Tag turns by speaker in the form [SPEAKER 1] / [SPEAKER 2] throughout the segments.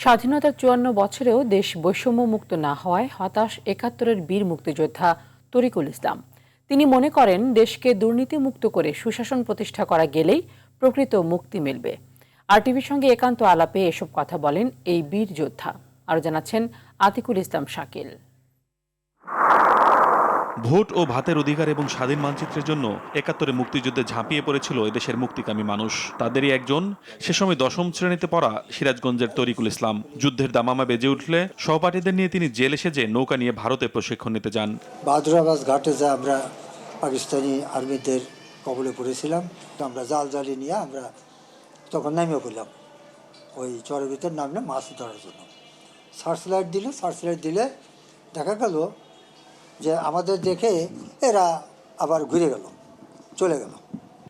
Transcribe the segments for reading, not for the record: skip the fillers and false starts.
[SPEAKER 1] স্বাধীনতার ৫৪ বছরেও দেশ বৈষম্যমুক্ত না হওয়ায় হতাশ ৭১-এর বীর মুক্তিযোদ্ধা তরিকুল ইসলাম। তিনি মনে করেন, দেশকে দুর্নীতিমুক্ত করে সুশাসন প্রতিষ্ঠা করা গেলেই প্রকৃত মুক্তি মিলবে। আরটিভির সঙ্গে একান্ত আলাপে এসব কথা বলেন এই বীর যোদ্ধা। আরও জানাচ্ছেন আতিকুল ইসলাম শাকিল।
[SPEAKER 2] ভোট ও ভাতের অধিকার এবং স্বাধীন মানচিত্রের জন্য ৭১-এ মুক্তিযুদ্ধে ঝাঁপিয়ে পড়েছিল এদেশের মুক্তিকামী মানুষ। তাদেরই একজন, সে সময় ১০ম শ্রেণীতে পড়া সিরাজগঞ্জের তরিকুল ইসলাম। যুদ্ধের দামামা বেজে উঠলে সহপাঠীদের নিয়ে তিনি জেলে সেজে নৌকা নিয়ে ভারতে প্রশিক্ষণ নিতে যান।
[SPEAKER 3] বাহাদুরাবাদ ঘাটে যা আমরা পাকিস্তানি আর্মিদের কবলে পড়েছিলাম, তো আমরা জাল জালি নিয়ে আমরা তখন নামিয়ে পড়লাম ওই চরের ভিতর নামলে মাছ ধরার জন্য। সার্চ লাইট দিলে দেখা গেল যে আমাদের দেখে এরা আবার ঘুরে গেল, চলে গেল।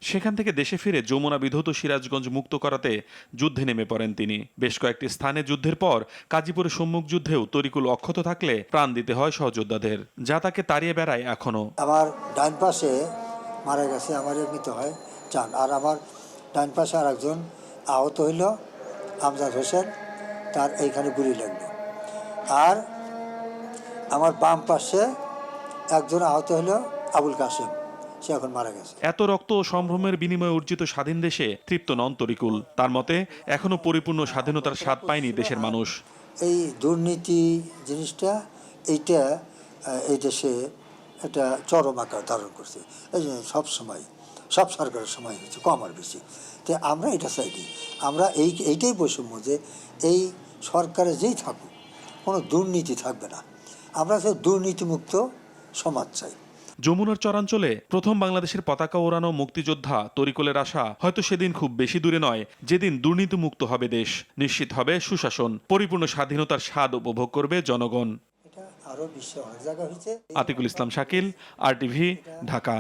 [SPEAKER 2] সেখান থেকে দেশে ফিরে যমুনা বিধৌত সিরাজগঞ্জ মুক্ত করাতে যুদ্ধে নেমে পড়েন তিনি। বেশ কয়েকটি স্থানে যুদ্ধের পর গাজীপুরের সম্মুখ যুদ্ধেও তরিকুল অক্ষত থাকলে প্রাণ দিতে হয় সহযোদ্ধাদের, যা তাকে তাড়িয়ে বেড়ায় এখনো।
[SPEAKER 3] আমার ডান পাশে মারা গেছে, আমার এমনিতে হয় চান, আর আমার ডান পাশে আর একজন আহত হইল, আমজাদ হোসেন, তার এইখানে গুলি লাগলো। আর আমার বাম পাশে একজন আহত হলো, আবুল কাসেম, সে এখন মারা গেছে।
[SPEAKER 2] এত রক্ত ও সম্ভ্রমের বিনিময়ে অর্জিত স্বাধীন দেশে তৃপ্ত নন তরিকুল। তার মতে, এখনো পরিপূর্ণ স্বাধীনতার স্বাদ পায়নি দেশের মানুষ।
[SPEAKER 3] এই দুর্নীতি জিনিসটা এইটা এই দেশে একটা চরম আকার ধারণ করছে। এই যে সব সরকারের সময় হয়েছে, কম আর বেশি। তো আমরা এটা চাইনি, আমরা এইটাই বৈষম্য, যে এই সরকারে যেই থাকুক কোনো দুর্নীতি থাকবে না। আমরা সেই দুর্নীতিমুক্ত সমাজ চাই।
[SPEAKER 2] যমুনার চরাঞ্চলে প্রথম বাংলাদেশের পতাকা ওড়ানো মুক্তিযোদ্ধা তরিকুলের আশা হয়তো সেদিন খুব বেশি দূরে নয়, যেদিন দুর্নীতিমুক্ত হবে দেশ, নিশ্চিত হবে সুশাসন, পরিপূর্ণ স্বাধীনতার স্বাদ উপভোগ করবে জনগণ।
[SPEAKER 3] এটা আরো বিশ্বে অনেক জায়গা হয়েছে।
[SPEAKER 2] আতিকুল ইসলাম শাকিল, আরটিভি, ঢাকা।